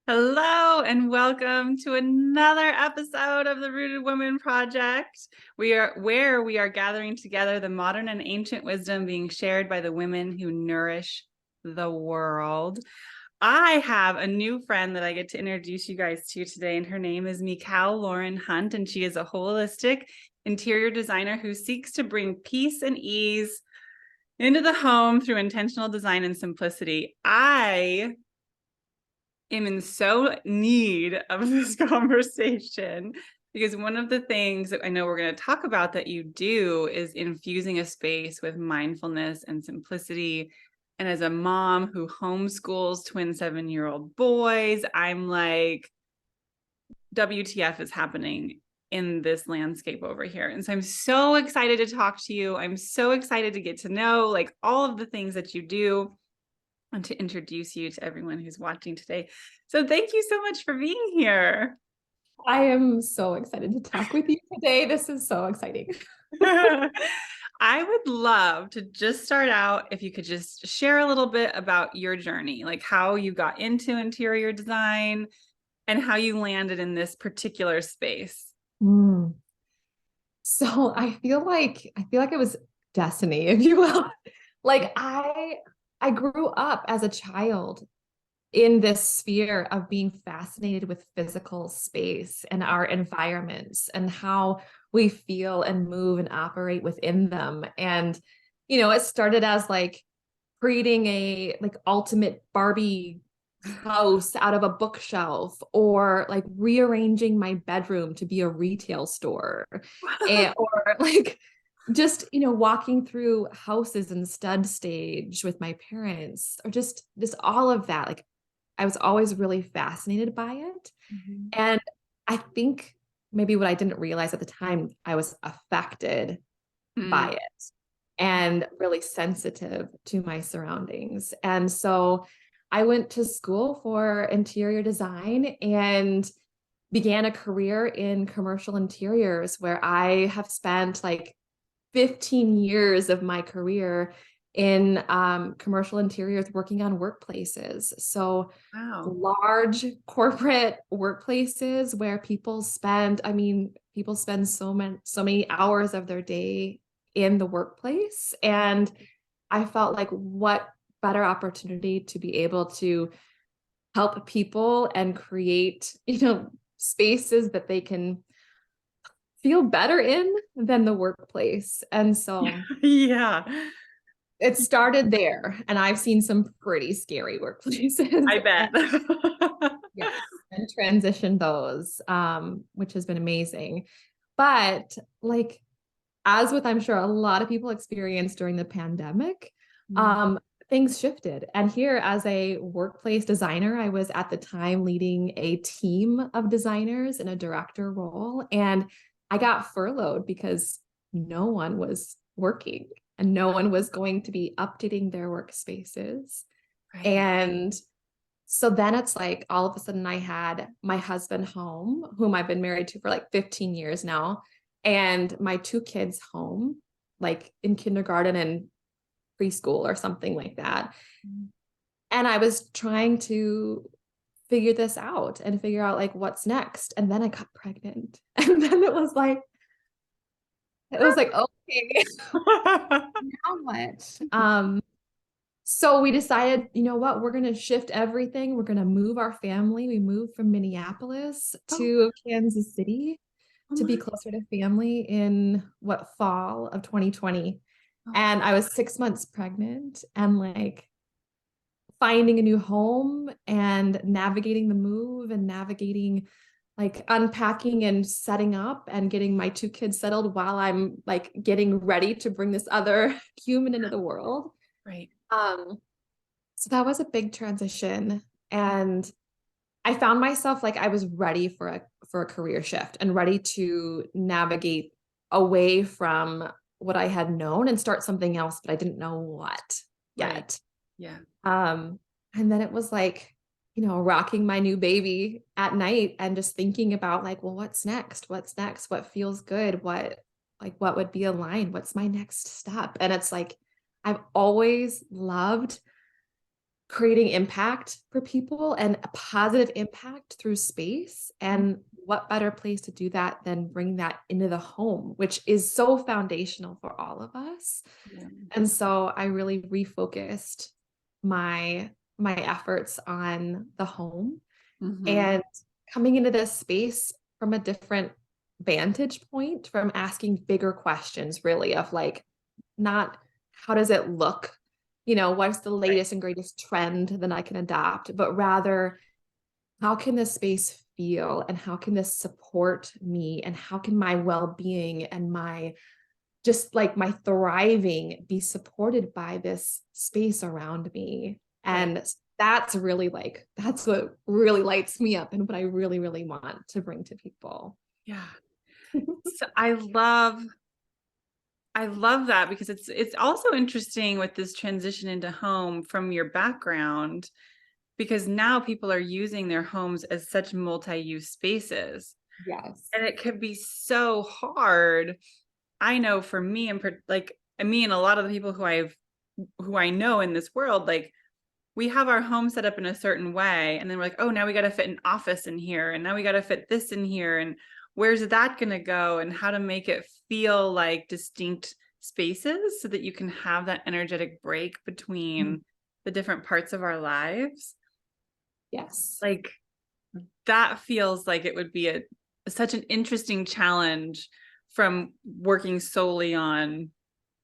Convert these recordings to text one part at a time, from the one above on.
Hello and welcome to another episode of the Rooted Women Project. We are gathering together the modern and ancient wisdom being shared by the women who nourish the world. I have a new friend that I get to introduce you guys to today, and her name is Michal Lauren Hunt, and she is a holistic interior designer who seeks to bring peace and ease into the home through intentional design and simplicity. I am in so need of this conversation because one of the things that I know we're going to talk about that you do is infusing a space with mindfulness and simplicity. And as a mom who homeschools twin 7-year-old boys, I'm like, WTF is happening in this landscape over here. And so I'm so excited to talk to you. I'm so excited to get to know like all of the things that you do and to introduce you to everyone who's watching today. So thank you so much for being here. I am so excited to talk with you today. This is so exciting. I would love to just start out if you could just share a little bit about your journey, like how you got into interior design and how you landed in this particular space. Mm. So I feel like it was destiny, if you will. Like I grew up as a child in this sphere of being fascinated with physical space and our environments and how we feel and move and operate within them. And it started as like creating a like ultimate Barbie house out of a bookshelf, or like rearranging my bedroom to be a retail store, or like just walking through houses and stud stage with my parents, or just all of that. Like I was always really fascinated by it. Mhm. And I think maybe what I didn't realize at the time, I was affected by Mm. it and really sensitive to my surroundings. And so I went to school for interior design and began a career in commercial interiors, where I have spent like 15 years of my career in commercial interiors working on workplaces. So Wow. large corporate workplaces where people spend so many hours of their day in the workplace. And I felt like, what better opportunity to be able to help people and create, spaces that they can feel better in than the workplace. And so Yeah, it started there, and I've seen some pretty scary workplaces. I bet. Yes, and transition those, which has been amazing. But like, as with, I'm sure a lot of people experienced during the pandemic, Mm. um, things shifted. And here, as a workplace designer, I was at the time leading a team of designers in a director role. And I got furloughed because no one was working and no one was going to be updating their workspaces. Right. And so then it's like all of a sudden I had my husband home, whom I've been married to for like 15 years now, and my two kids home, like in kindergarten and preschool or something like that. Mm. And I was trying to figure this out and figure out like what's next. And then I got pregnant. And then it was like, okay, now what? So we decided, you know what, we're going to shift everything. We're going to move our family. We moved from Minneapolis Oh, to Kansas City oh to be my. closer to family in fall of 2020. Oh, And I was 6 months pregnant, and like finding a new home and navigating the move and navigating like unpacking and setting up and getting my two kids settled while I'm like getting ready to bring this other human into the world. right. Um, so that was a big transition. And I found myself like I was ready for a career shift and ready to navigate away from what I had known and start something else, but I didn't know what Right. yet. Yeah. Um, and then it was like, rocking my new baby at night and just thinking about like, well, what's next? What's next? What feels good? What would be aligned? What's my next step? And it's like, I've always loved creating impact for people and a positive impact through space. And what better place to do that than bring that into the home, which is so foundational for all of us. Yeah. And so I really refocused my efforts on the home Mm-hmm. and coming into this space from a different vantage point, from asking bigger questions, really, of like, not how does it look? What's the Right. latest and greatest trend that I can adopt, but rather, how can this space feel and how can this support me and how can my well-being and my just like my thriving be supported by this space around me. Right. And that's what really lights me up and what I really, really want to bring to people. Yeah. So I love that because it's also interesting with this transition into home from your background, because now people are using their homes as such multi-use spaces. Yes. And it could be so hard. I know for me and like me and a lot of the people who I know in this world, like we have our home set up in a certain way, and then we're like, oh, now we got to fit an office in here, and now we got to fit this in here, and where's that going to go, and how to make it feel like distinct spaces so that you can have that energetic break between the different parts of our lives. Yes. Like that feels like it would be such an interesting challenge from working solely on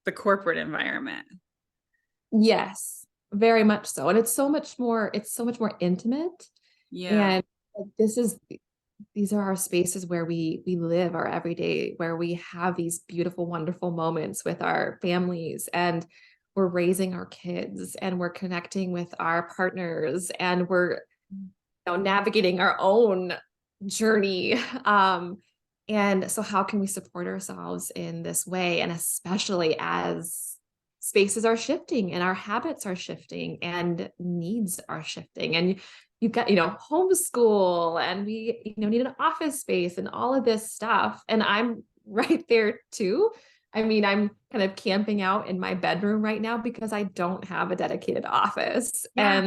the corporate environment. Yes, very much so. And it's so much more intimate. Yeah. And like, these are our spaces where we live our everyday, where we have these beautiful, wonderful moments with our families, and we're raising our kids and we're connecting with our partners and we're navigating our own journey. And so how can we support ourselves in this way? And especially as spaces are shifting and our habits are shifting and needs are shifting. And you've got, homeschool, and we, need an office space and all of this stuff. And I'm right there too. I mean, I'm kind of camping out in my bedroom right now because I don't have a dedicated office. Yeah.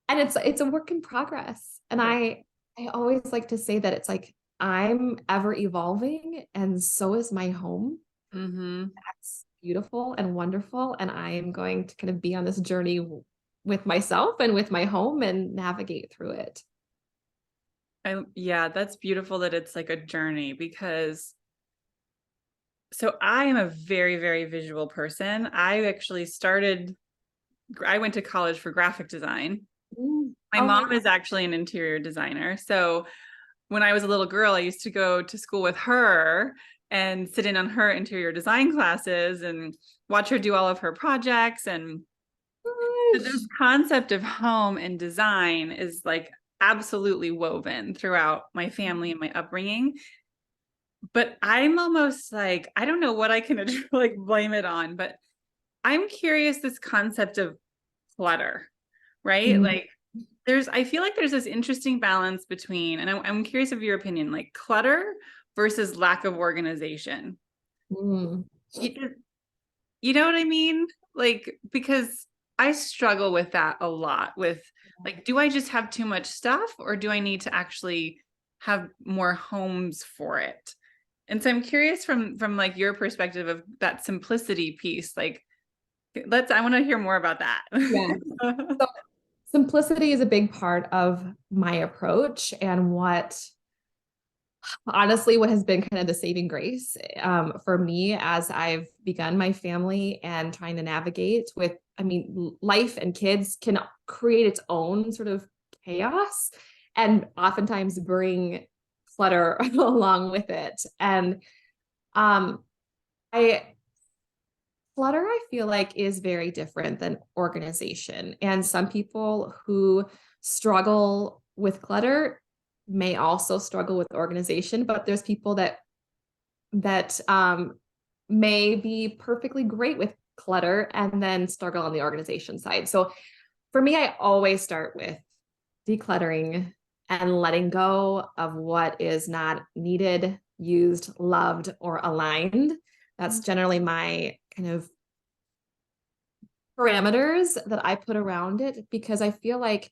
And it's a work in progress. And Right. I always like to say that it's like I'm ever evolving and so is my home. Mm-hmm. That's beautiful and wonderful, and I am going to kind of be on this journey with myself and with my home and navigate through it. Yeah, that's beautiful that it's like a journey, because so I am a very, very visual person. I went to college for graphic design. My Oh my mom God. is actually an interior designer. So when I was a little girl, I used to go to school with her and sit in on her interior design classes and watch her do all of her projects. And so this Gosh. concept of home and design is like absolutely woven throughout my family and my upbringing. But I'm almost like, I don't know what I can like blame it on, but I'm curious, this concept of clutter, right? Mm, Like I feel like there's this interesting balance between, and I'm curious of your opinion, like clutter versus lack of organization. mm. You, you know what I mean? Like, because I struggle with that a lot with like, do I just have too much stuff, or do I need to actually have more homes for it? And so I'm curious from like your perspective of that simplicity piece. Like, I want to hear more about that. Yeah. So simplicity is a big part of my approach and what has been kind of the saving grace for me as I've begun my family and trying to navigate with, I mean, life and kids can create its own sort of chaos and oftentimes bring clutter along with it. And um, I clutter, I feel like, is very different than organization. And some people who struggle with clutter may also struggle with organization, but there's people that may be perfectly great with clutter and then struggle on the organization side. So for me, I always start with decluttering and letting go of what is not needed, used, loved, or aligned. That's generally my kind of parameters that I put around it, because I feel like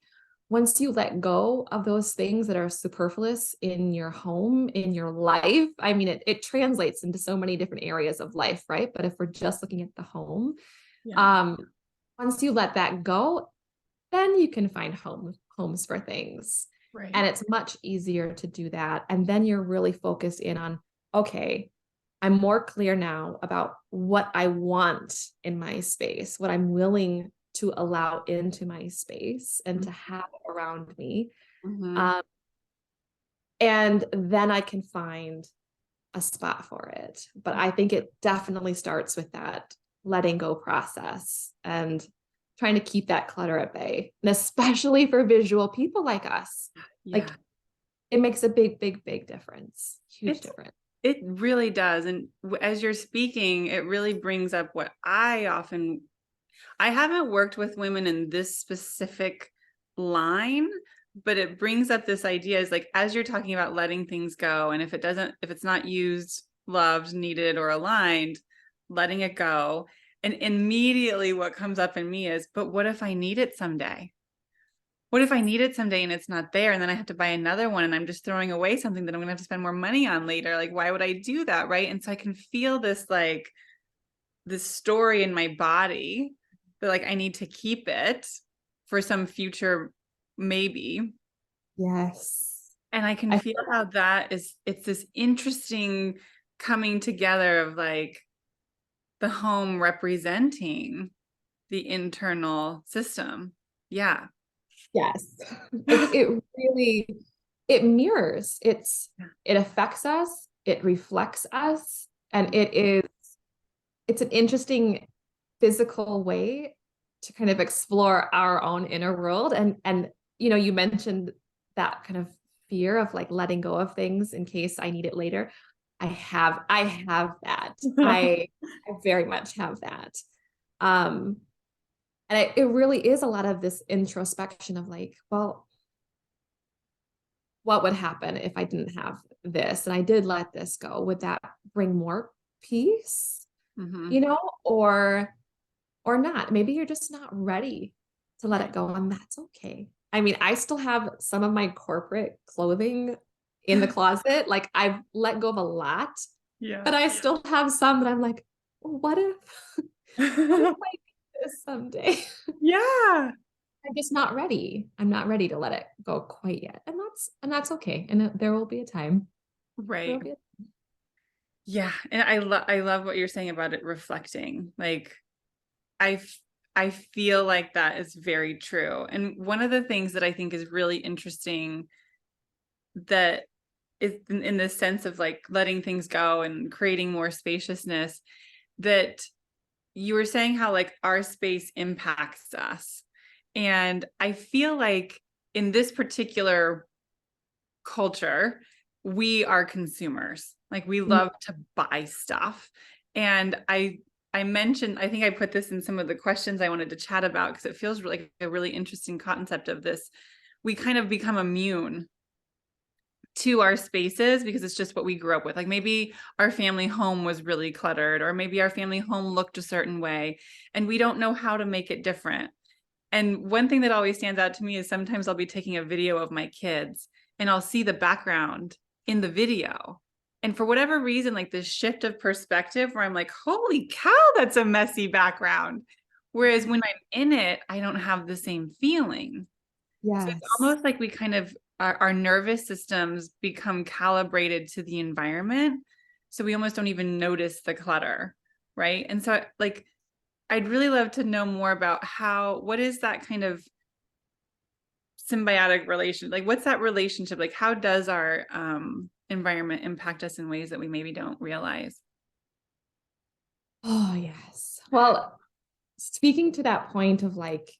once you let go of those things that are superfluous in your home, in your life, I mean, it translates into so many different areas of life, right? But if we're just looking at the home, Yeah. um, once you let that go, then you can find homes for things. Right. And it's much easier to do that. And then you're really focused in on, okay, I'm more clear now about what I want in my space, what I'm willing to allow into my space and to have around me. Mm-hmm. Um, and then I can find a spot for it. But I think it definitely starts with that letting go process and trying to keep that clutter at bay. And especially for visual people like us, like Yeah. it makes a big, big, big difference. Huge It's difference. It really does. And as you're speaking, it really brings up what I haven't worked with women in this specific line, but it brings up this idea is like, as you're talking about letting things go, and if it's not used, loved, needed, or aligned, letting it go. And immediately what comes up in me is, but what if I need it someday? What if I need it someday and it's not there, and then I have to buy another one and I'm just throwing away something that I'm gonna have to spend more money on later? Like, why would I do that? Right. And so I can feel this like this story in my body that like I need to keep it for some future maybe. Yes. And I can I feel how it's this interesting coming together of like the home representing the internal system. Yeah. Yes. It really it mirrors. It affects us, it reflects us, and it's an interesting physical way to kind of explore our own inner world. And you mentioned that kind of fear of like letting go of things in case I need it later. I have that. I very much have that. Um and it really is a lot of this introspection of like, well, what would happen if I didn't have this and I did let this go? Would that bring more peace, Mm-hmm. you know, or not? Maybe you're just not ready to let it Right. go, and that's okay. I mean, I still have some of my corporate clothing in the closet. Like I've let go of a lot, Yeah. but I still have some that I'm like, well, what if I need this someday? Yeah. I'm just not ready. I'm not ready to let it go quite yet. And that's okay. And there will be a time. There Right. will be a Yeah. And I love what you're saying about it reflecting. Like I f- I feel like that is very true. And one of the things that I think is really interesting that is in the sense of like letting things go and creating more spaciousness, that you were saying how like our space impacts us. And I feel like in this particular culture, we are consumers. Like we Mm. love to buy stuff. And I mentioned, I think I put this in some of the questions I wanted to chat about because it feels like a really interesting concept of this. We kind of become immune to our spaces because it's just what we grew up with. Like maybe our family home was really cluttered, or maybe our family home looked a certain way, and we don't know how to make it different. And one thing that always stands out to me is sometimes I'll be taking a video of my kids and I'll see the background in the video. And for whatever reason, like this shift of perspective where I'm like, holy cow, that's a messy background. Whereas when I'm in it, I don't have the same feeling. So it's Yes. almost like we kind of, our nervous systems become calibrated to the environment. So we almost don't even notice the clutter. Right. And so, like, I'd really love to know more about what is that kind of symbiotic relation? Like, what's that relationship? Like, how does our environment impact us in ways that we maybe don't realize? Oh, yes. Well, speaking to that point of like,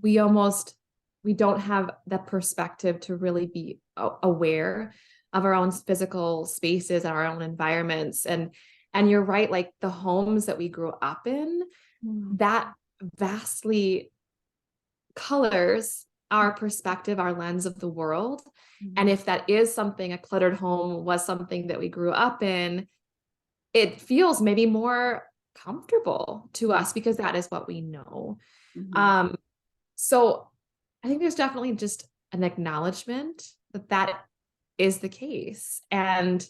we almost we don't have the perspective to really be aware of our own physical spaces, our own environments. And you're right, like the homes that we grew up in, Mm. that vastly colors our perspective, our lens of the world. And Mhm. if that is something, a cluttered home was something that we grew up in, it feels maybe more comfortable to Yeah. us because that is what we know. Mhm. Um, so I think there's definitely just an acknowledgement that that is the case. And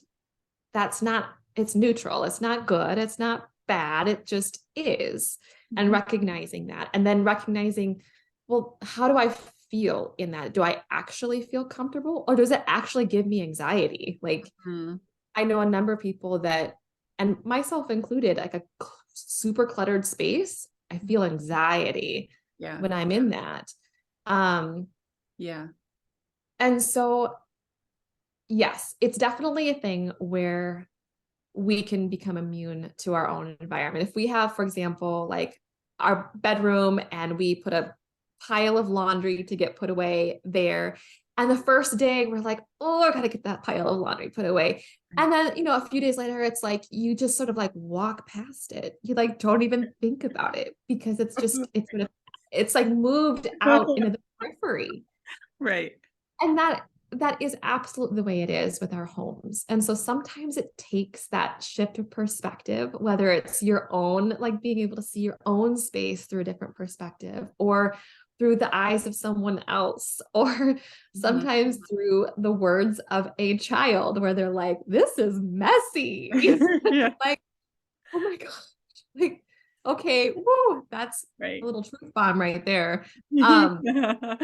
that's not, it's neutral. It's not good. It's not bad. It just is. And Mhm. recognizing that, and then recognizing, well, how do I feel in that? Do I actually feel comfortable, or does it actually give me anxiety? Like, Mhm. I know a number of people that, and myself included, like a super cluttered space, I feel anxiety Yeah. when I'm in that. Um, Yeah. and so, yes, it's definitely a thing where we can become immune to our own environment. If we have, for example, like our bedroom and we put a pile of laundry to get put away there. And the first day we're like, oh, I gotta get that pile of laundry put away. And then, a few days later, it's like you just sort of like walk past it. You like don't even think about it because it's like moved out into the periphery. Right. And that is absolutely the way it is with our homes. And so sometimes it takes that shift of perspective, whether it's your own, like being able to see your own space through a different perspective, or through the eyes of someone else, or Mhm. sometimes through the words of a child where they're like, this is messy. Yeah. Like, oh my gosh. Like, okay, woo, that's a Right. little truth bomb right there. Um, Yeah.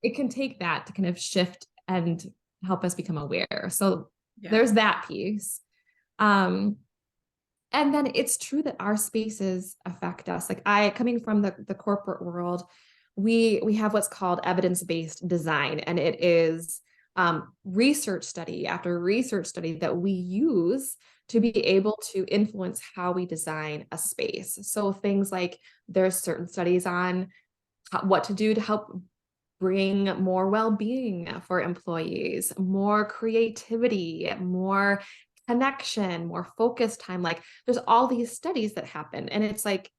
it can take that to kind of shift and help us become aware. So Yeah. there's that piece. Um, and then it's true that our spaces affect us. Like I, coming from the corporate world, we have what's called evidence-based design, and it is research study after research study that we use to be able to influence how we design a space. So things like there's certain studies on what to do to help bring more well-being for employees, more creativity, more connection, more focus time. Like there's all these studies that happen. And it's like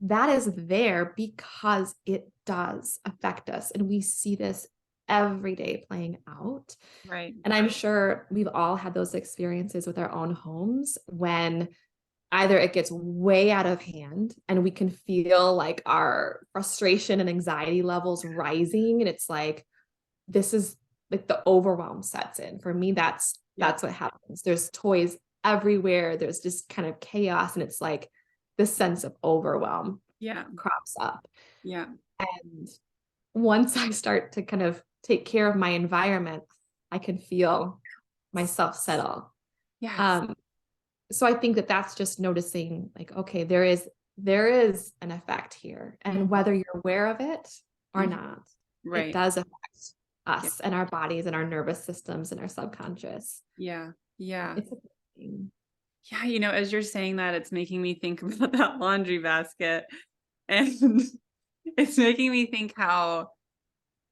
that is there because it does affect us. And we see this every day playing out. Right. And I'm sure we've all had those experiences with our own homes when either it gets way out of hand and we can feel like our frustration and anxiety levels rising, and it's like this is like the overwhelm sets in. For me, Yeah. that's what happens. There's toys everywhere, there's just kind of chaos, and it's like this sense of overwhelm Yeah. crops up. Yeah. And once I start to kind of take care of my environment, I can feel myself settle. Yes. um so I think that that's just noticing like, okay, there is an effect here. And Mhm. whether you're aware of it or Mhm. not, it Right. does affect Yeah. us and our bodies and our nervous systems and our subconscious. Yeah. Yeah. It's a good thing. Yeah. As you're saying that, it's making me think about that laundry basket. And it's making me think how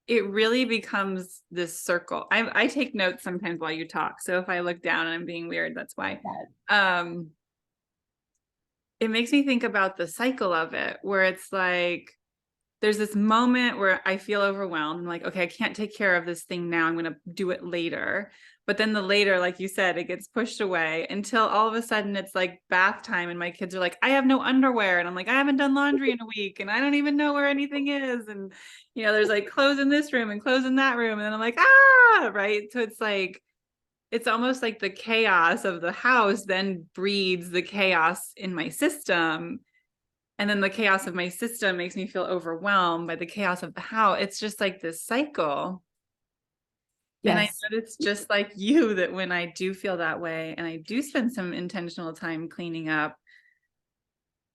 it really becomes this circle. I take notes sometimes while you talk. So if I look down and I'm being weird, that's why. Um, it makes me think about the cycle of it, where it's like there's this moment where I feel overwhelmed. I'm like, okay, I can't take care of this thing now. I'm going to do it later. But then the later, like you said, it gets pushed away until all of a sudden it's like bath time. And my kids are like, I have no underwear. And I'm like, I haven't done laundry in a week and I don't even know where anything is. And, there's like clothes in this room and clothes in that room. And then I'm like, ah, right. So it's like, it's almost like the chaos of the house then breeds the chaos in my system, and then the chaos of my system makes me feel overwhelmed by the chaos of the house. It's just like this cycle. And I Yes. know it's just like you, that when I do feel that way and I do spend some intentional time cleaning up,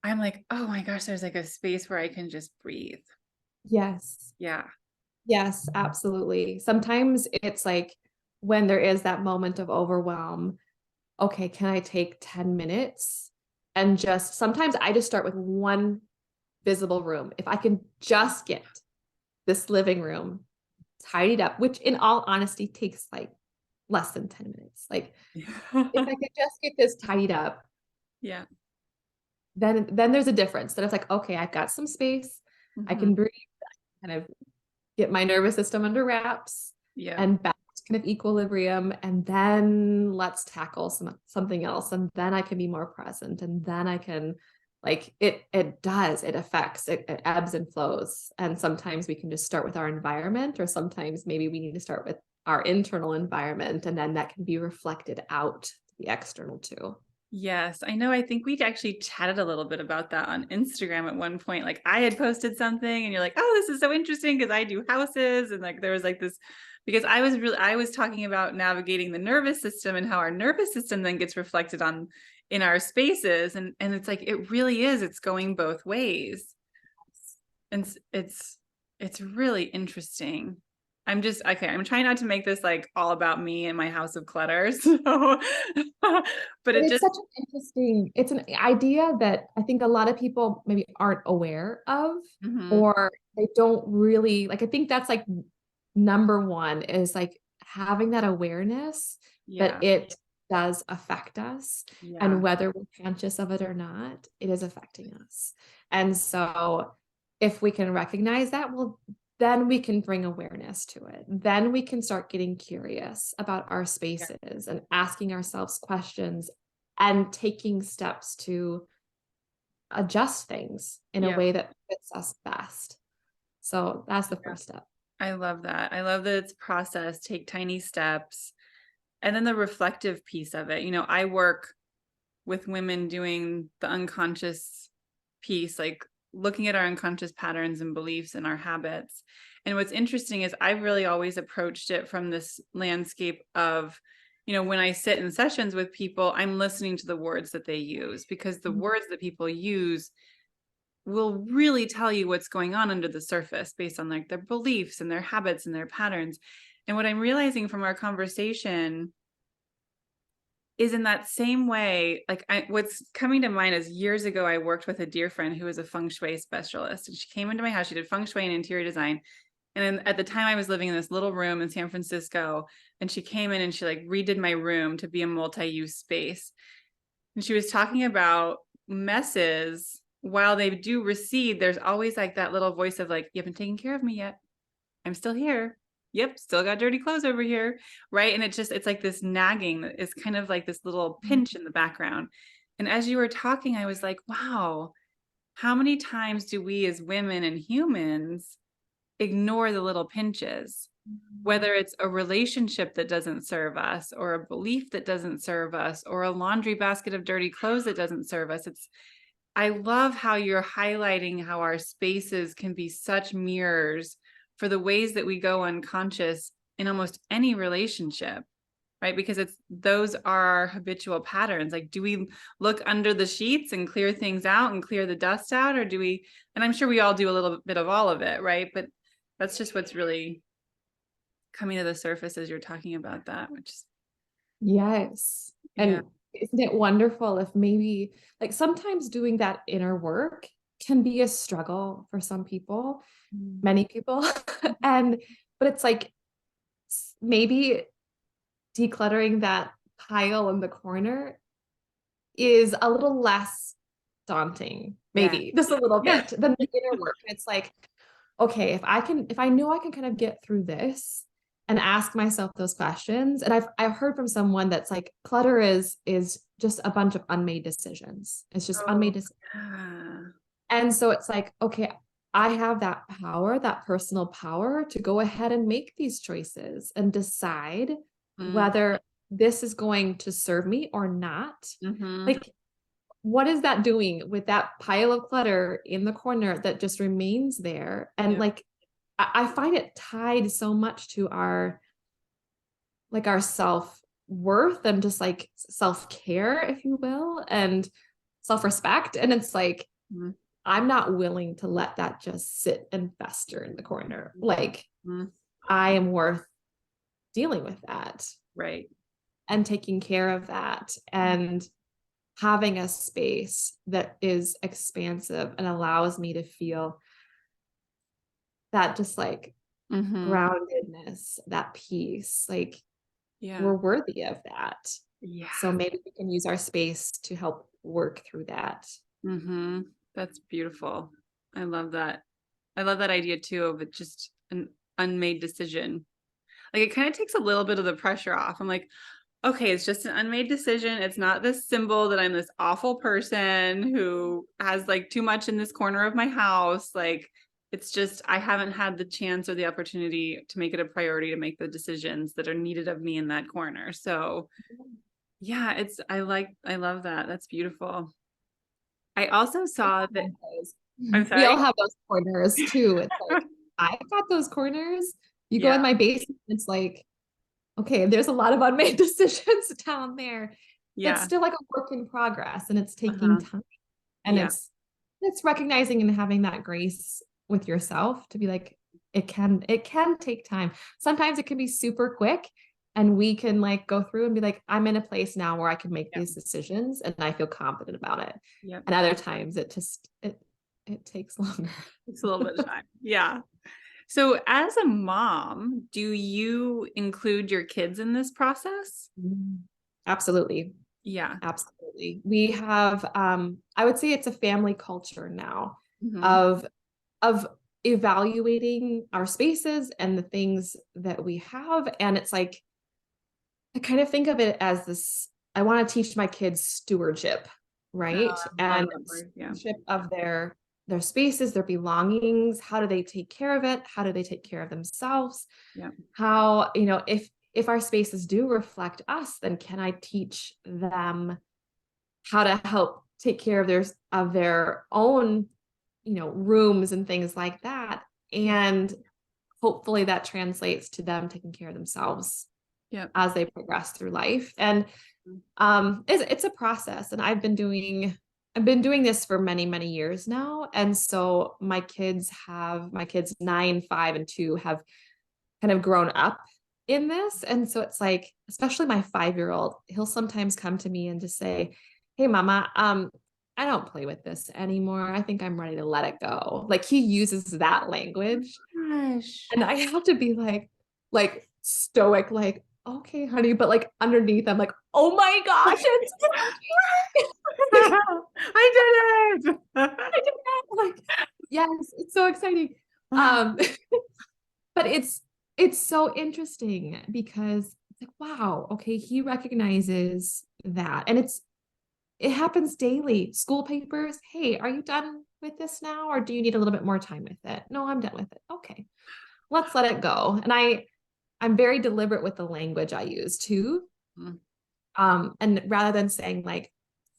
I'm like, oh my gosh, there's like a space where I can just breathe. Yes. Yeah. Yes, absolutely. Sometimes it's like when there is that moment of overwhelm, okay, can I take 10 minutes and just sometimes I just start with one visible room. If I can just get this living room tidied up, which in all honesty takes like less than 10 minutes. Like if I could just get this tidied up, Yeah. then there's a difference. Then it's like, okay, I've got some space. I Mhm. can breathe, kind of get my nervous system under wraps Yeah. and back to kind of equilibrium, and then let's tackle something else, and then I can be more present, and then I can, like, it affects, it ebbs and flows. And sometimes we can just start with our environment, or sometimes maybe we need to start with our internal environment, and then that can be reflected out to the external too. Yes, I know. I think we actually chatted a little bit about that on Instagram at one point. Like I had posted something and you're like, oh, this is so interesting because I do houses. And like there was like this, because I was talking about navigating the nervous system and how our nervous system then gets reflected on in our spaces. And it's like, it really is, it's going both ways. And it's really interesting. I'm just okay. I'm trying not to make this like all about me and my house of clutter. So, but But it it's just such an interesting, it's an idea that I think a lot of people maybe aren't aware of, mhm. or they don't really like. I think that's like number one, is like having that awareness that Yeah, it does affect us. yeah, And whether we're conscious of it or not, it is affecting us. And so if we can recognize that, well, then we can bring awareness to it. Then we can start getting curious about our yeah, spaces and asking ourselves questions and taking steps to adjust things in a yeah, way that fits us best. So that's the yeah. first step. I love that. I love that it's process, take tiny steps, and then the reflective piece of it. I work with women doing the unconscious piece, like looking at our unconscious patterns and beliefs and our habits. And what's interesting is I've really always approached it from this landscape of, when I sit in sessions with people, I'm listening to the words that they use, because the words that people use will really tell you what's going on under the surface based on like their beliefs and their habits and their patterns. And what I'm realizing from our conversation is in that same way, like what's coming to mind is years ago, I worked with a dear friend who was a feng shui specialist, and she came into my house. She did feng shui and interior design. And then at the time I was living in this little room in San Francisco, and she came in and she like redid my room to be a multi-use space. And she was talking about messes. While they do recede, there's always like that little voice of like, you haven't taken care of me yet. I'm still here. Yep, still got dirty clothes over here. Right. And it's like this nagging that is kind of like this little pinch in the background. And as you were talking, I was like, wow, how many times do we as women and humans ignore the little pinches? Whether it's a relationship that doesn't serve us, or a belief that doesn't serve us, or a laundry basket of dirty clothes that doesn't serve us. I love how you're highlighting how our spaces can be such mirrors for the ways that we go unconscious in almost any relationship, right? Because those are our habitual patterns. Like, do we look under the sheets and clear things out and clear the dust out? Or do we, and I'm sure we all do a little bit of all of it, right? But that's just what's really coming to the surface as you're talking about that, which is, Yes. yeah. And isn't it wonderful if maybe, like, sometimes doing that inner work can be a struggle for some people, Mm. many people. And, but it's like maybe decluttering that pile in the corner is a little less daunting, Yeah. maybe just a little Yeah. bit, than the inner work. It's like, okay, if I know I can kind of get through this and ask myself those questions. And I've heard from someone that's like, clutter is just a bunch of unmade decisions. It's just Oh, unmade decisions. yeah. And so it's like, okay, I have that power, that personal power to go ahead and make these choices and decide Mm. whether this is going to serve me or not. Mm-hmm. Like, what is that doing with that pile of clutter in the corner that just remains there? And Yeah. like, I find it tied so much to our, like, our self-worth and just like self-care, if you will, and self-respect. And it's like, Mm-hmm. I'm not willing to let that just sit and fester in the corner. Like, Mm-hmm. I am worth dealing with that Right. and taking care of that, and having a space that is expansive and allows me to feel that just like Mm-hmm. groundedness, that peace. Like, Yeah. we're worthy of that. Yeah. So maybe we can use our space to help work through that. Mm-hmm. That's beautiful. I love that. I love that idea too of it just an unmade decision. Like it kind of takes a little bit of the pressure off. I'm like, okay, it's just an unmade decision. It's not this symbol that I'm this awful person who has like too much in this corner of my house. Like it's just I haven't had the chance or the opportunity to make it a priority to make the decisions that are needed of me in that corner. So yeah, I love that. That's beautiful. I also saw that I'm We all sorry. have those corners too. It's like, I've got those corners. You go Yeah, in my basement, it's like, okay, there's a lot of unmade decisions down there. That's yeah, still like a work in progress and it's taking uh-huh. time. And Yeah, it's recognizing and having that grace with yourself to be like, it can take time. Sometimes it can be super quick and we can like go through and be like, I'm in a place now where I can make yeah, these decisions and I feel confident about it. yeah. And other times it takes longer. It's a little bit of time. Yeah. So, as a mom, do you include your kids in this process? Absolutely. Yeah. Absolutely. We have I would say it's a family culture now Hmm. of of evaluating our spaces and the things that we have. And it's like I kind of think of it as this, I want to teach my kids stewardship, Oh, right? I love And that word. Yeah. stewardship of their spaces, their belongings. How do they take care of it? How do they take care of themselves? Yeah. How, you know, if our spaces do reflect us, then can I teach them how to help take care of their own, you know, rooms and things like that. Yeah. And hopefully that translates to them taking care of themselves Yeah. as they progress through life. And it's a process. And I've been doing this for many, many years now. And so my kids 9, 5, and 2 have kind of grown up in this. And so it's like, especially my 5-year-old, he'll sometimes come to me and just say, "Hey mama, I don't play with this anymore. I think I'm ready to let it go." Like he uses that language. Gosh. And I have to be like stoic, like, okay, honey, but like underneath, I'm like, oh my gosh, it's I did it. like, yes, it's so exciting. Um, but it's so interesting because it's like, wow, okay, he recognizes that. And it happens daily. School papers, hey, are you done with this now? Or do you need a little bit more time with it? No, I'm done with it. Okay, let's let it go. And I'm very deliberate with the language I use too. Mm, And rather than saying like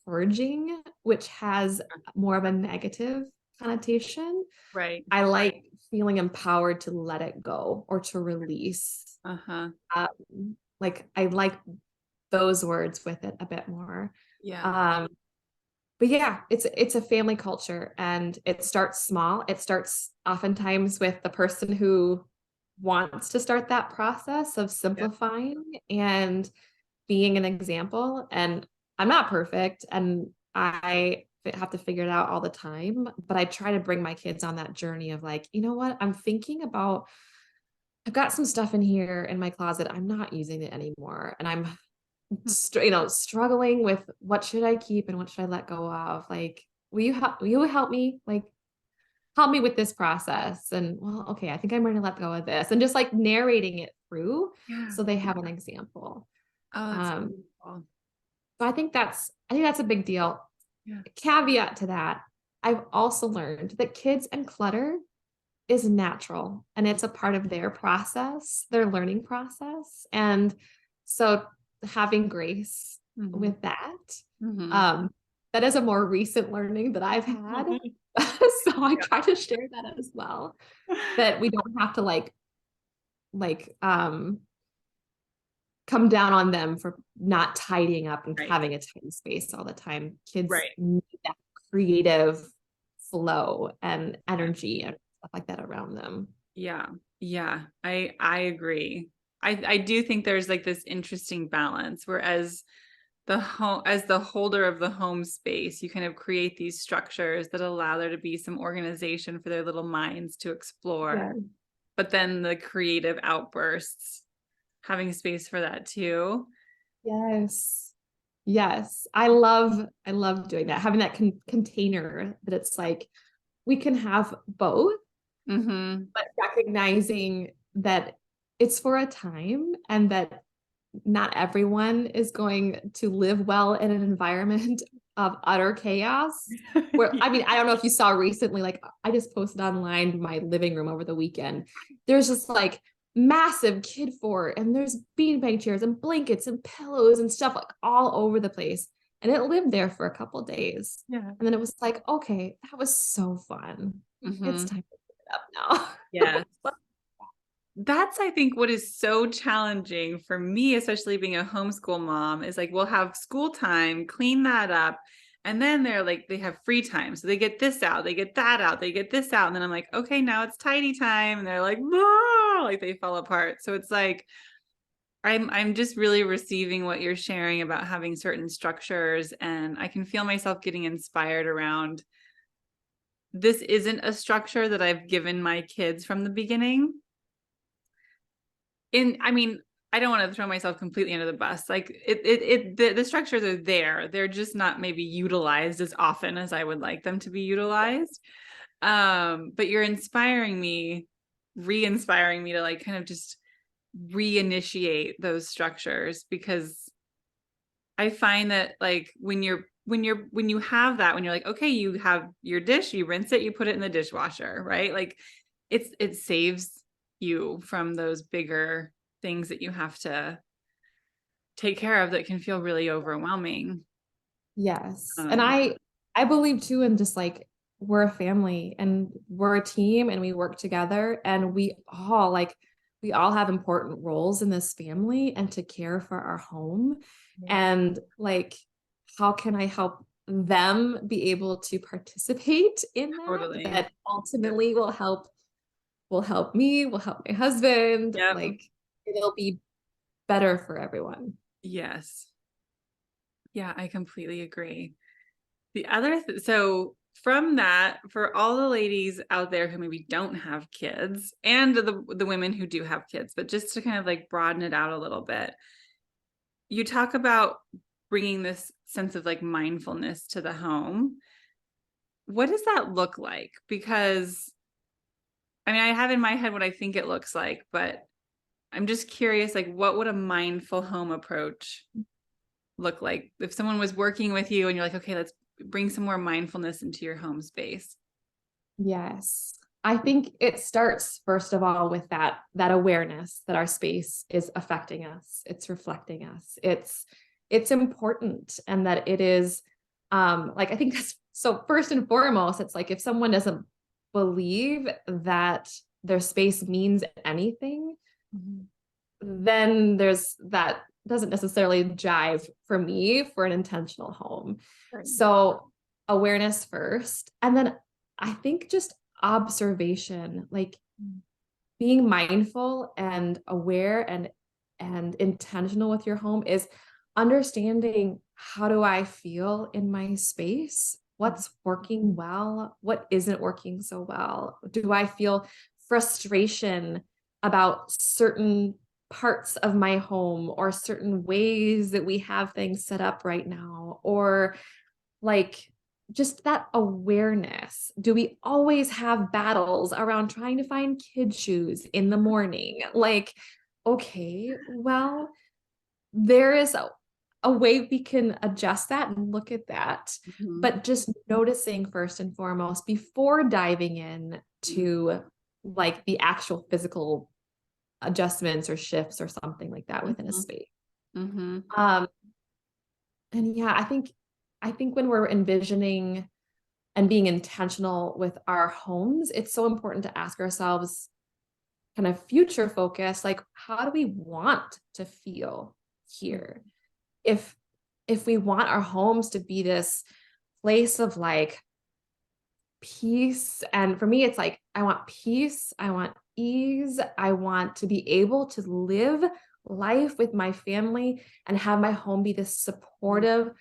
purging, which has more of a negative connotation, right. I like feeling empowered to let it go or to release. Uh-huh. Like I like those words with it a bit more. Yeah. Um, but yeah, it's a family culture and it starts small. It starts oftentimes with the person who wants to start that process of Yeah. simplifying and being an example. And I'm not perfect and I have to figure it out all the time, but I try to bring my kids on that journey of like, you know what? I'm thinking about I've got some stuff in here in my closet. I'm not using it anymore. And I'm struggling with what should I keep and what should I let go of? Like, will you help me? Like help me with this process. And well, okay, I think I'm going to let go of this and just like narrating it through Yeah. so they have an example. Oh, that's Um, beautiful. so I think that's a big deal. Yeah. Caveat to that, I've also learned that kids and clutter is natural and it's a part of their process, their learning process. And so having grace Hmm. with that, Hmm. um, that is a more recent learning that I've had. So I try to share that as well, that we don't have to like come down on them for not tidying up and Right. having a tidy space all the time. Kids Right. need that creative flow and Yeah. energy and stuff like that around them. Yeah. Yeah. I agree. I do think there's like this interesting balance, whereas the home as the holder of the home space, you kind of create these structures that allow there to be some organization for their little minds to explore. Yeah. But then the creative outbursts, having space for that too. Yes. Yes. I love doing that. Having that container that it's like we can have both, Hmm. but recognizing that it's for a time, and that not everyone is going to live well in an environment of utter chaos. Where, I mean, I don't know if you saw recently, like I just posted online my living room over the weekend. There's just like massive kid fort, and there's beanbag chairs and blankets and pillows and stuff like all over the place. And it lived there for a couple days. Yeah. And then it was like, okay, that was so fun. It's time to pick it up now. Yeah. That's, I think, what is so challenging for me, especially being a homeschool mom, is like we'll have school time, clean that up, and then they're like, they have free time. So they get this out, they get that out, they get this out. And then I'm like, okay, now it's tidy time. And they're like, no, like they fall apart. So it's like, I'm just really receiving what you're sharing about having certain structures, and I can feel myself getting inspired around this isn't a structure that I've given my kids from the beginning. I mean, I don't want to throw myself completely under the bus. Like the structures are there. They're just not maybe utilized as often as I would like them to be utilized. But you're inspiring me, re-inspiring me to like kind of just reinitiate those structures, because I find that like when you have that, when you're like, okay, you have your dish, you rinse it, you put it in the dishwasher, right? Like it saves you from those bigger things that you have to take care of that can feel really overwhelming. Yes. And Um, I believe too in just like we're a family and we're a team and we work together, and we all have important roles in this family and to care for our home. And like, how can I help them be able to participate in that? totally. That ultimately will help me, will help my husband. Yep. Like, it'll be better for everyone. Yes. Yeah, I completely agree. The other so from that, for all the ladies out there who maybe don't have kids, and the women who do have kids, but just to kind of like broaden it out a little bit, you talk about bringing this sense of like mindfulness to the home. What does that look like? Because I mean, I have in my head what I think it looks like, but I'm just curious, like, what would a mindful home approach look like if someone was working with you and you're like, okay, let's bring some more mindfulness into your home space? Yes. I think it starts first of all with that awareness that our space is affecting us. It's reflecting us. It's important, and that it is like I think that's so first and foremost, it's like if someone doesn't believe that their space means anything, then there's that doesn't necessarily jive for me for an intentional home. Right. So awareness first. And then I think just observation, like being mindful and aware and intentional with your home is understanding, how do I feel in my space? What's working well? What isn't working so well? Do I feel frustration about certain parts of my home or certain ways that we have things set up right now? Or like just that awareness. Do we always have battles around trying to find kid shoes in the morning? Like, okay, well, there is a way we can adjust that and look at that. Mm-hmm. But just noticing first and foremost before diving in to like the actual physical adjustments or shifts or something like that within a space. Mm-hmm. And yeah, I think when we're envisioning and being intentional with our homes, it's so important to ask ourselves kind of future focus, like how do we want to feel here? If we want our homes to be this place of like peace, and for me it's like I want peace, I want ease, I want to be able to live life with my family and have my home be this supportive,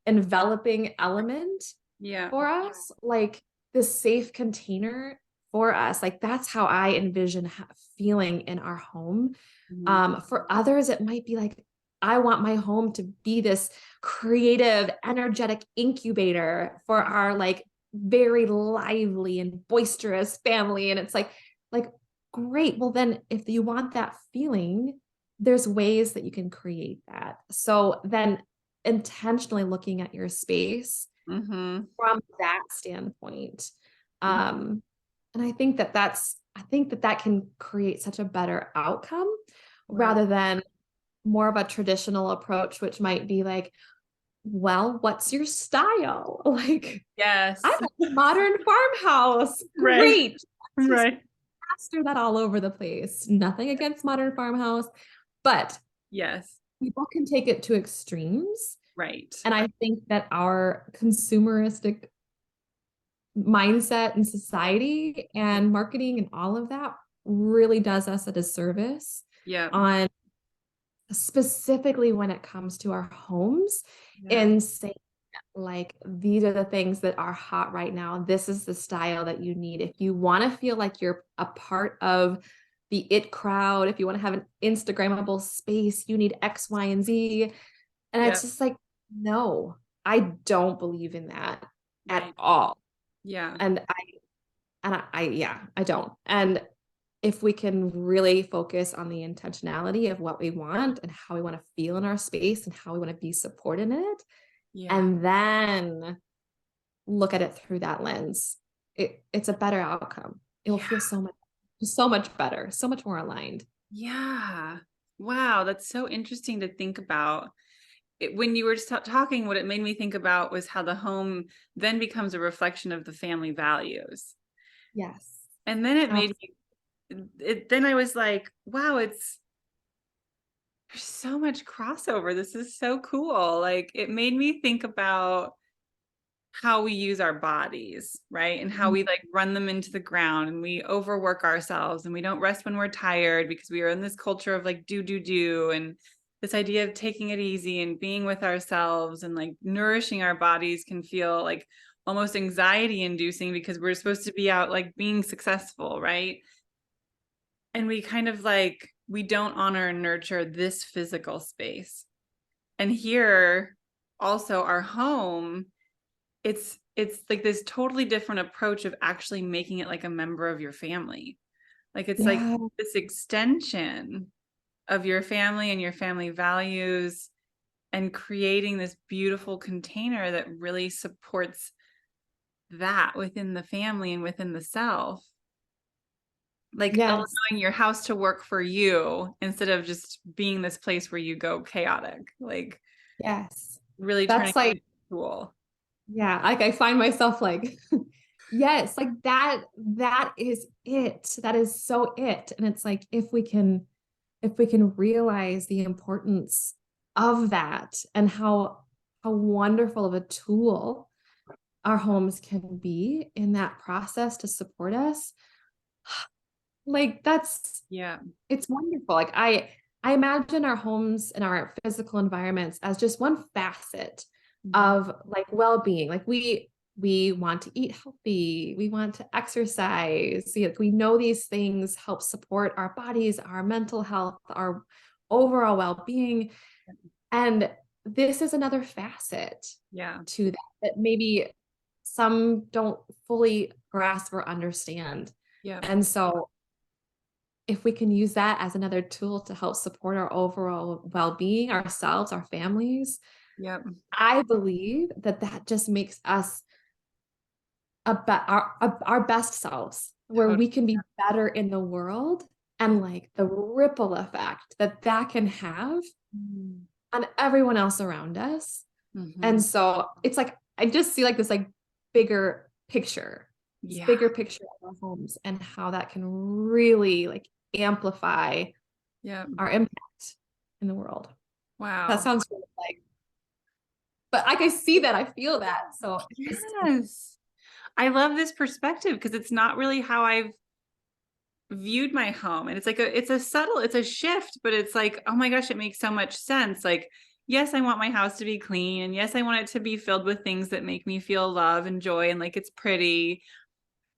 enveloping element Yeah. for us, like this safe container for us. Like that's how I envision feeling in our home. Mm-hmm. For others, it might be like, I want my home to be this creative, energetic incubator for our like very lively and boisterous family. And it's like great. Well, then if you want that feeling, there's ways that you can create that. So then intentionally looking at your space Mm-hmm. from that standpoint. Um, and I think that that can create such a better outcome Wow. rather than more of a traditional approach, which might be like, well, what's your style? Like, I Yes. have a modern farmhouse. Right. Great. Let's just Right. plaster that all over the place. Nothing against modern farmhouse, but Yes. people can take it to extremes. Right. And I think that our consumeristic mindset and society and marketing and all of that really does us a disservice Yeah. on specifically when it comes to our homes Yeah. and saying like these are the things that are hot right now. This is the style that you need. If you want to feel like you're a part of the it crowd, if you want to have an Instagrammable space, you need X, Y, and Z. And Yeah. it's just like, no, I don't believe in that at Right. all. Yeah. And yeah, I don't. And if we can really focus on the intentionality of what we want and how we want to feel in our space and how we want to be supported in it, Yeah. and then look at it through that lens, it's a better outcome. It will feel Yeah. so much better, so much more aligned. Yeah. Wow. That's so interesting to think about. When you were talking, what it made me think about was how the home then becomes a reflection of the family values. Yes. And then it made Absolutely. then I was like, wow, there's so much crossover. This is so cool. Like it made me think about how we use our bodies, right? And how we like run them into the ground and we overwork ourselves and we don't rest when we're tired because we are in this culture of like do and this idea of taking it easy and being with ourselves and like nourishing our bodies can feel like almost anxiety inducing because we're supposed to be out like being successful, right? And we kind of like we don't honor and nurture this physical space. And here also our home, it's like this totally different approach of actually making it like a member of your family. Like it's like Yeah. this extension of your family and your family values and creating this beautiful container that really supports that within the family and within the self. Like Yes. allowing your house to work for you instead of just being this place where you go chaotic. Like Yes. really turning That's it into like, a tool. yeah, like I find myself like, yes, like that is it. That is so it. And it's like if we can realize the importance of that and how wonderful of a tool our homes can be in that process to support us, like that's Yeah. it's wonderful. Like I imagine our homes and our physical environments as just one facet Mhm. of like well-being. Like we want to eat healthy, we want to exercise. Like we know these things help support our bodies, our mental health, our overall well-being. And this is another facet Yeah. to that that maybe some don't fully grasp or understand. Yeah. And so if we can use that as another tool to help support our overall well-being, ourselves, our families, Yeah. I believe that that just makes us our best selves, where Totally. we can be better in the world Yeah. and like the ripple effect that that can have Mm. on everyone else around us. Mhm. And so it's like I just see like this like bigger picture, this Yeah. bigger picture of our homes and how that can really like amplify Yeah. our impact in the world. That Wow. sounds really like, but like I see that, I feel that. So Yes. I love this perspective because it's not really how I've viewed my home. And it's like it's a subtle, it's a shift, but it's like, oh my gosh, it makes so much sense. Like, yes, I want my house to be clean. And yes, I want it to be filled with things that make me feel love and joy and like it's pretty.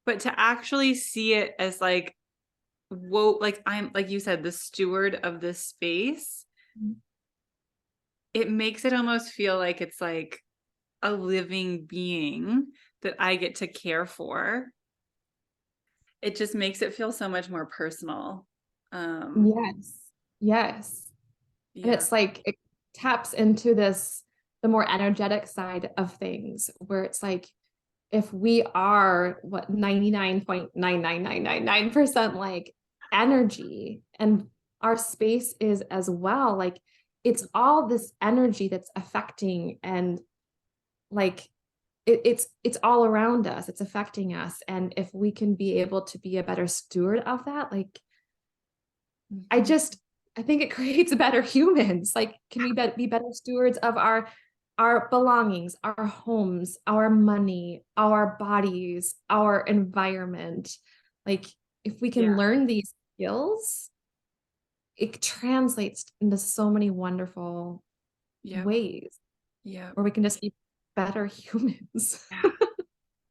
But to actually see it as like, whoa, like I'm, like you said, the steward of this space, it makes it almost feel like it's like a living being that I get to care for. it just makes it feel so much more personal. Yes. Yes. And Yeah. it's like it taps into this, the more energetic side of things, where it's like, if we are what 99.99999% like energy, and our space is as well, like it's all this energy that's affecting, and like it's all around us, it's affecting us. And if we can be able to be a better steward of that, like I Mhm. just I think it creates better humans. Like, can we be better stewards of our belongings, our homes, our money, our bodies, our environment? Like, if we can Yeah. learn these skills, it translates into so many wonderful Yep. ways Yep. where we can just be better humans. Yeah.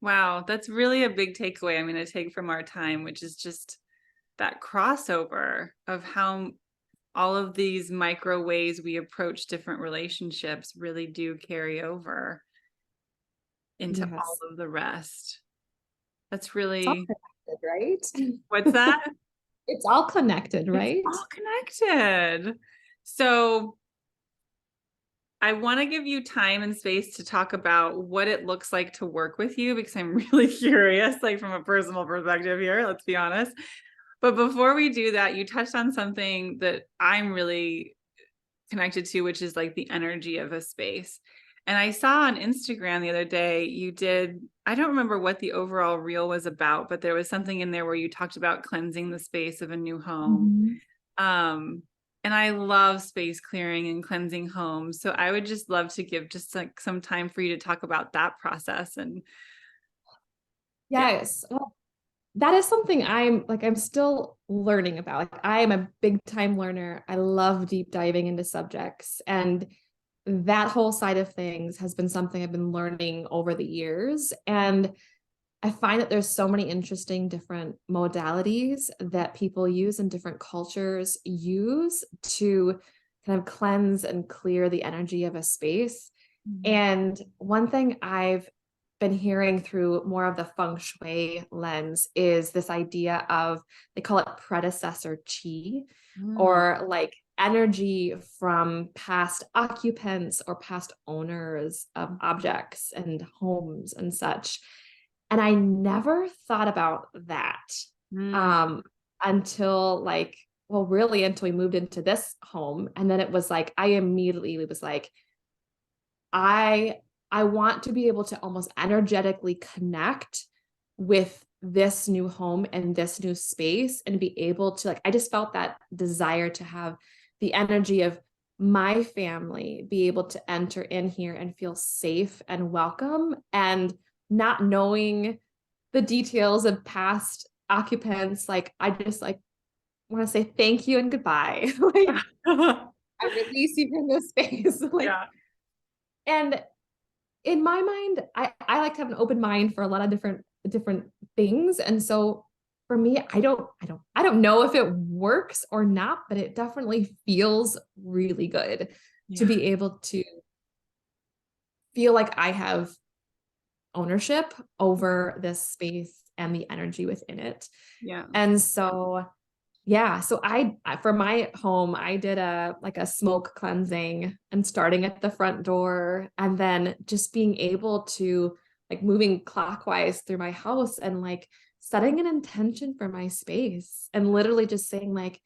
Wow. That's really a big takeaway I'm going to take from our time, which is just that crossover of how all of these micro ways we approach different relationships really do carry over into all Yes. of the rest. That's It's all really, connected, right? what's that? It's all connected, It's right? all connected. So I want to give you time and space to talk about what it looks like to work with you, because I'm really curious, like from a personal perspective here, let's be honest. But before we do that, you touched on something that I'm really connected to, which is like the energy of a space. And I saw on Instagram the other day, you did, I don't remember what the overall reel was about, but there was something in there where you talked about cleansing the space of a new home. Mhm. Um, and I love space clearing and cleansing homes. So I would just love to give just like some time for you to talk about that process. And yeah. Yes. Well, that is something I'm still learning about. Like, I am a big time learner. I love deep diving into subjects, and that whole side of things has been something I've been learning over the years. And I find that there's so many interesting different modalities that people use and different cultures use to kind of cleanse and clear the energy of a space. Mhm. And one thing I've been hearing through more of the feng shui lens is this idea of, they call it predecessor chi, Mm. or like energy from past occupants or past owners of objects and homes and such. And I never thought about that Mm. um, until like, well, really until we moved into this home. And then it was like, I immediately was like, I I want to be able to almost energetically connect with this new home and this new space, and be able to, like, I just felt that desire to have the energy of my family be able to enter in here and feel safe and welcome, and not knowing the details of past occupants. Like, I just like want to say thank you and goodbye. Like, I release you from this space. Like, Yeah. and in my mind, I like to have an open mind for a lot of different things. And so for me, I don't know if it works or not, but it definitely feels really good to Yeah. be able to feel like I have ownership over this space and the energy within it. Yeah. And so yeah, so for my home, I did a smoke cleansing, and starting at the front door, and then just being able to, like, moving clockwise through my house, and like setting an intention for my space, and literally just saying, like,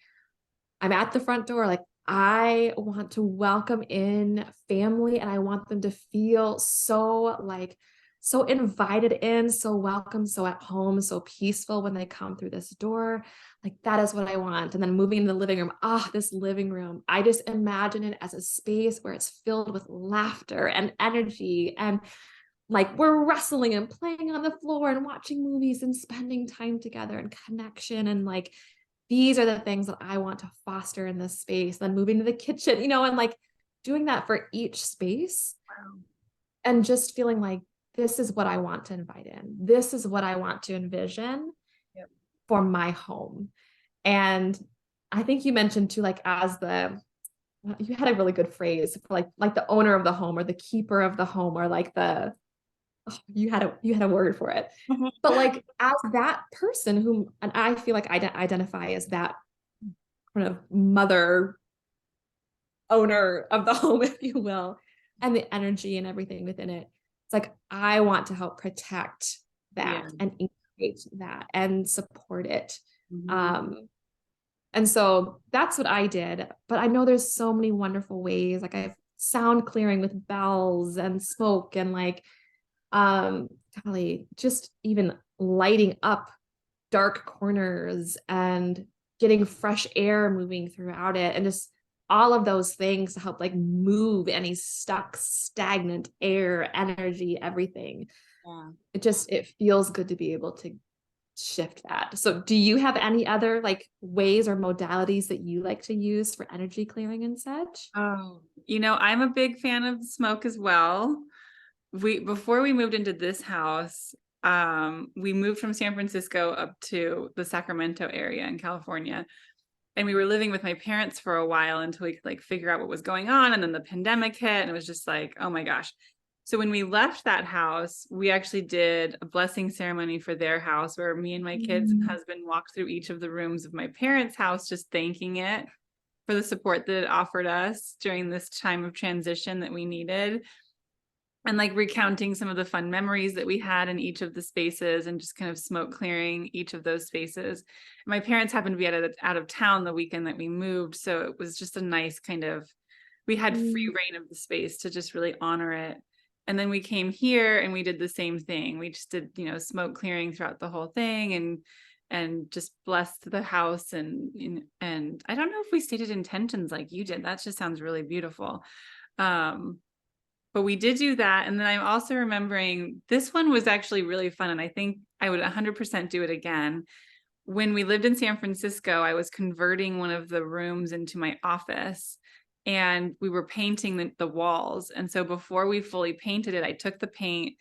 I'm at the front door, like, I want to welcome in family, and I want them to feel so, like, so invited in, so welcome, so at home, so peaceful when they come through this door. Like, that is what I want. And then moving into the living room, this living room, I just imagine it as a space where it's filled with laughter and energy, and like we're wrestling and playing on the floor and watching movies and spending time together and connection. And like, these are the things that I want to foster in this space. Then moving to the kitchen, and like doing that for each space, Wow. and just feeling like, this is what I want to invite in. This is what I want to envision Yep. for my home. And I think you mentioned too, like, you had a really good phrase for like the owner of the home, or the keeper of the home, or like you had a word for it. But like as that person whom, and I feel like I identify as that kind of mother owner of the home, if you will, and the energy and everything within it. It's like I want to help protect Yeah. that and integrate that and support it. Mhm. And so that's what I did. But I know there's so many wonderful ways. Like I've sound clearing with bells and smoke and like golly, just even lighting up dark corners and getting fresh air moving throughout it and just all of those things to help like move any stuck stagnant air energy everything. Yeah. It feels good to be able to shift that. So do you have any other like ways or modalities that you like to use for energy clearing and such? Oh, I'm a big fan of smoke as well. Before we moved into this house, we moved from San Francisco up to the Sacramento area in California. And we were living with my parents for a while until we could like figure out what was going on. And then the pandemic hit, and it was just like, oh my gosh. So when we left that house, we actually did a blessing ceremony for their house where me and my kids and Mm. husband walked through each of the rooms of my parents' house, just thanking it for the support that it offered us during this time of transition that we needed. And like recounting some of the fun memories that we had in each of the spaces and just kind of smoke clearing each of those spaces. My parents happened to be out of town the weekend that we moved. So it was just a nice kind of, we had free Mm. reign of the space to just really honor it. And then we came here and we did the same thing. We just did, smoke clearing throughout the whole thing and just blessed the house and I don't know if we stated intentions like you did. That just sounds really beautiful. But we did do that. And then I'm also remembering this one was actually really fun. And I think I would 100% do it again. When we lived in San Francisco, I was converting one of the rooms into my office and we were painting the walls. And so before we fully painted it, I took the paint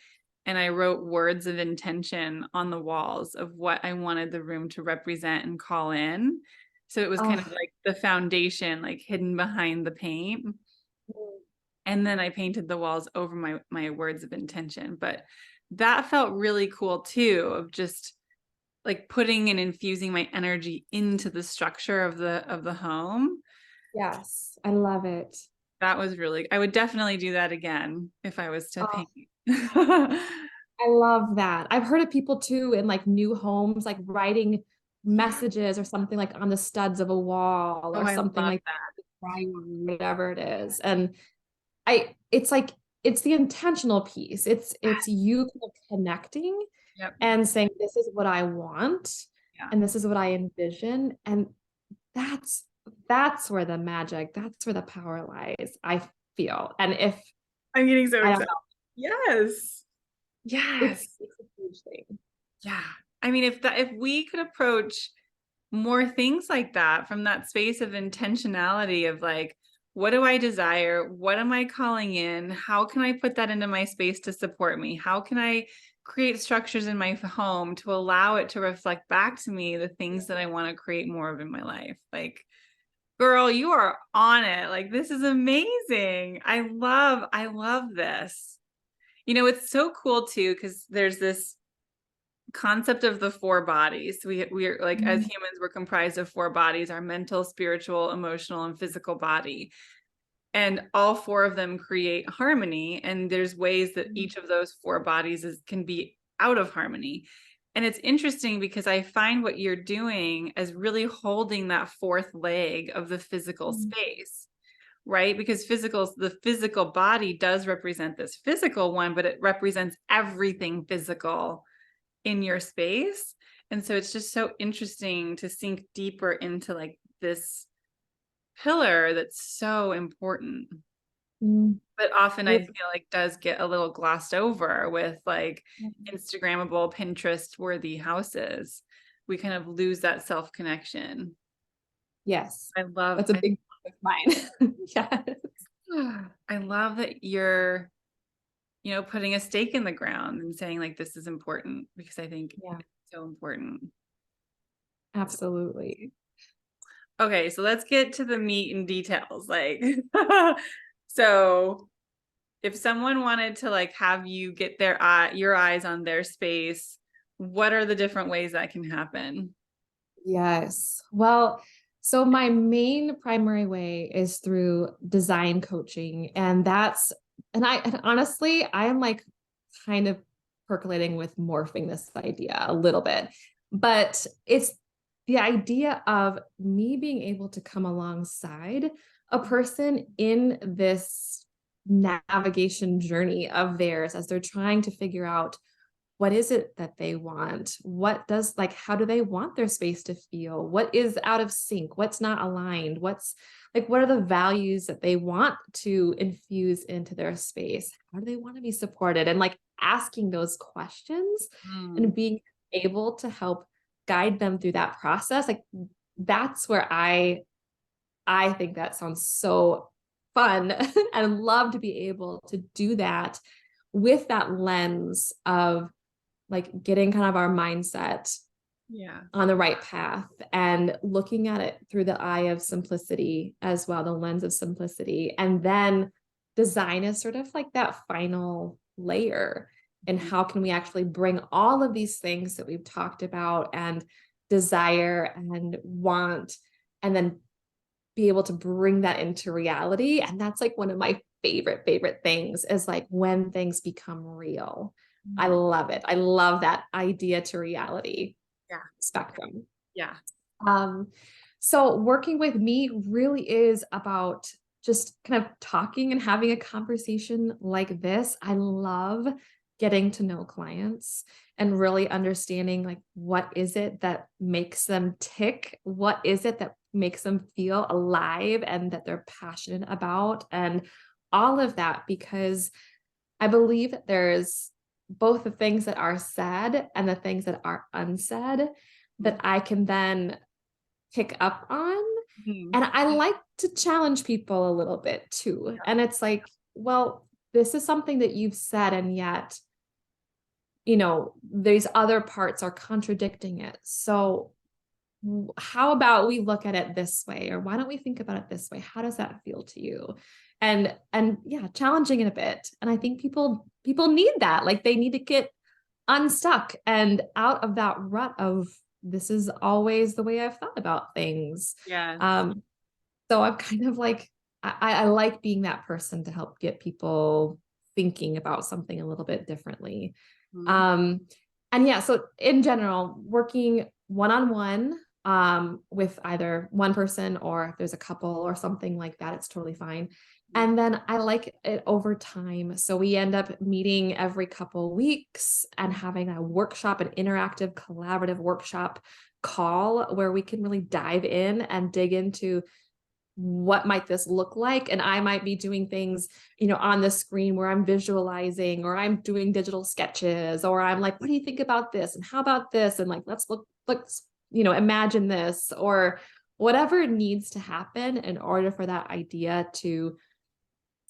and I wrote words of intention on the walls of what I wanted the room to represent and call in. So it was kind of Oh. like the foundation, like hidden behind the paint. And then I painted the walls over my words of intention. But that felt really cool too, of just like putting and infusing my energy into the structure of the home. Yes, I love it. That was really, I would definitely do that again if I was to Oh, paint. Oh, I love that. I've heard of people too in like new homes, like writing messages or something like on the studs of a wall or I something love like that. whatever it is. And it's like, it's the intentional piece. It's you kind of connecting Yep. and saying, this is what I want Yeah. and this is what I envision. And that's, that's where the magic, that's where the power lies, I feel. And if, I'm getting so I don't excited. know, Yes. Yes. it's a huge thing. Yeah. I mean, if we could approach more things like that from that space of intentionality of like, what do I desire? What am I calling in? How can I put that into my space to support me? How can I create structures in my home to allow it to reflect back to me the things that I want to create more of in my life? Like, girl, you are on it. Like, this is amazing. I love this. It's so cool too, because there's this concept of the four bodies. We are like, as Mm. humans, we're comprised of four bodies: our mental, spiritual, emotional, and physical body. And all four of them create harmony. And there's ways that each of those four bodies can be out of harmony. And it's interesting because I find what you're doing as really holding that fourth leg of the physical Mm. space, right? Because the physical body does represent this physical one, but it represents everything physical in your space. And so it's just so interesting to sink deeper into like this pillar that's so important. Mm. But often I It- feel like does get a little glossed over with like Instagrammable, Pinterest worthy houses. We kind of lose that self connection. yes, I love, that's a big part of mine. Yes. I love that you're, putting a stake in the ground and saying like, this is important because I think Yeah, it's so important. absolutely. Okay, so let's get to the meat and details. Like, so if someone wanted to like have you get your eyes on their space, what are the different ways that can happen? Yes. Well, so my main primary way is through design coaching. And honestly, I am like kind of percolating with morphing this idea a little bit, but it's the idea of me being able to come alongside a person in this navigation journey of theirs as they're trying to figure out what is it that they want? How do they want their space to feel? What is out of sync? What's not aligned? What are the values that they want to infuse into their space? How do they want to be supported? And like asking those questions Mm, and being able to help guide them through that process. Like that's where I think that sounds so fun and love to be able to do that with that lens of like getting kind of our mindset yeah. on the right path and looking at it through the eye of simplicity as well, the lens of simplicity. And then design is sort of like that final layer. And Mhm. how can we actually bring all of these things that we've talked about and desire and want, and then be able to bring that into reality? And that's like one of my favorite things is like when things become real. I Mhm. love it. I love that idea to reality Yeah. spectrum. Yeah. Um, so working with me really is about just kind of talking and having a conversation like this. I love getting to know clients and really understanding like what is it that makes them tick? What is it that makes them feel alive and that they're passionate about and all of that, because I believe that there's both the things that are said and the things that are unsaid that I can then pick up on. Mhm. And I like to challenge people a little bit too. And it's like, well, this is something that you've said, and yet, these other parts are contradicting it. So, how about we look at it this way, or why don't we think about it this way? How does that feel to you? And yeah, challenging it a bit. And I think people need that. Like they need to get unstuck and out of that rut of this is always the way I've thought about things. Yes. So I'm kind of like, I like being that person to help get people thinking about something a little bit differently. Mhm. Um, and yeah, so in general, working one-on-one with either one person, or if there's a couple or something like that, it's totally fine. And then I like it over time. So we end up meeting every couple weeks and having a workshop, an interactive, collaborative workshop call where we can really dive in and dig into what might this look like. And I might be doing things, on the screen where I'm visualizing, or I'm doing digital sketches, or I'm like, what do you think about this? And how about this? And like, let's imagine this, or whatever needs to happen in order for that idea to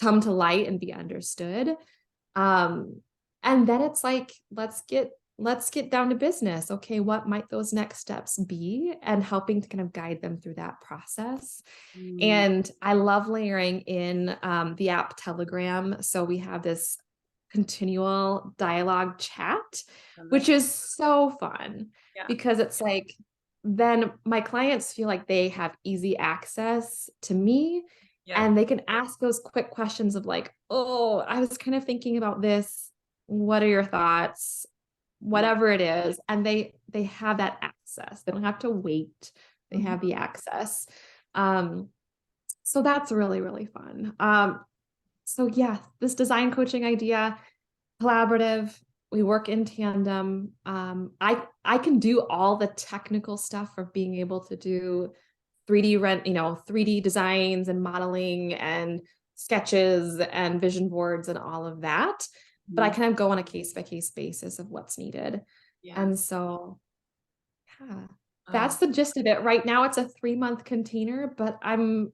come to light and be understood. Um, and then it's like, let's get down to business. Okay, what might those next steps be? And helping to kind of guide them through that process. Mm, And I love layering in the app Telegram. So we have this continual dialogue chat, love it. which is so fun Yeah. because it's like, then my clients feel like they have easy access to me, Yep. and they can ask those quick questions of like, oh, I was kind of thinking about this. What are your thoughts? Yeah. Whatever it is. And they have that access. They don't have to wait. They Mhm. have the access. Um, so that's really, really fun. So yeah, this design coaching idea, collaborative, we work in tandem. I can do all the technical stuff of being able to do 3D designs and modeling and sketches and vision boards and all of that. But I Mhm. kind of go on a case by case basis of what's needed. Yeah. And so yeah, Oh, that's the gist of it. Right now it's a 3-month container, but I'm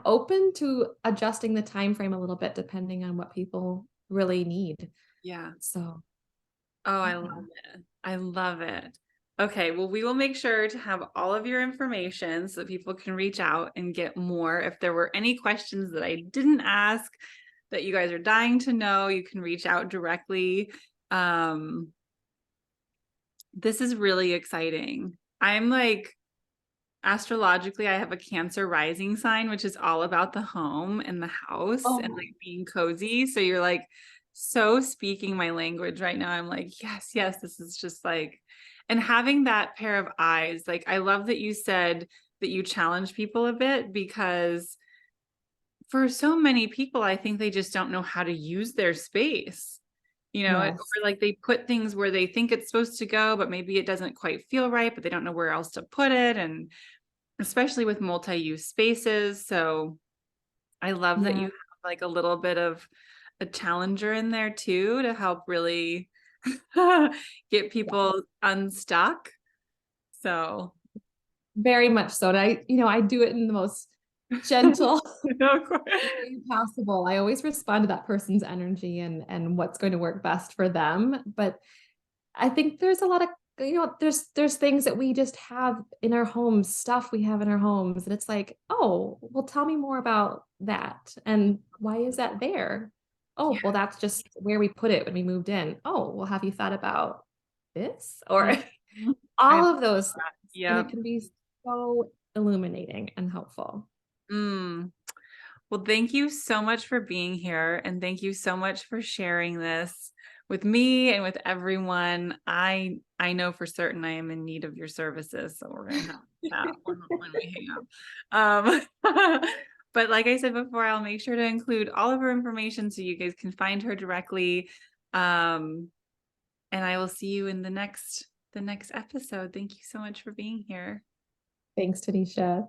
open to adjusting the time frame a little bit depending on what people really need. yeah. So Oh, I love yeah. it. I love it. Okay, well, we will make sure to have all of your information so people can reach out and get more. If there were any questions that I didn't ask, that you guys are dying to know, you can reach out directly. This is really exciting. I'm like, astrologically, I have a Cancer rising sign, which is all about the home and the house and Oh, like being cozy. So you're like so speaking my language right now. I'm like, yes, yes, this is just like, and having that pair of eyes. Like, I love that you said that you challenge people a bit, because for so many people, I think they just don't know how to use their space, yes. or like they put things where they think it's supposed to go, but maybe it doesn't quite feel right, but they don't know where else to put it. And especially with multi-use spaces. So I love that you Yeah. have like a little bit of a challenger in there too to help really get Yeah. people unstuck. So Very much so. And I do it in the most gentle of course. way possible. I always respond to that person's energy and what's going to work best for them. But I think there's a lot of, there's things that we just have in our homes, stuff we have in our homes, and it's like, oh, well, tell me more about that. And why is that there? Oh, well, that's just where we put it when we moved in. Oh, well, have you thought about this? Or Mhm. I all love of those things. that. And it Yep. can be so illuminating and helpful. Mm. Well, thank you so much for being here. And thank you so much for sharing this with me and with everyone. I know for certain I am in need of your services. So we're gonna have that when we hang up. But like I said before, I'll make sure to include all of her information so you guys can find her directly. Um, and I will see you in the next episode. Thank you so much for being here. Thanks, Tanisha.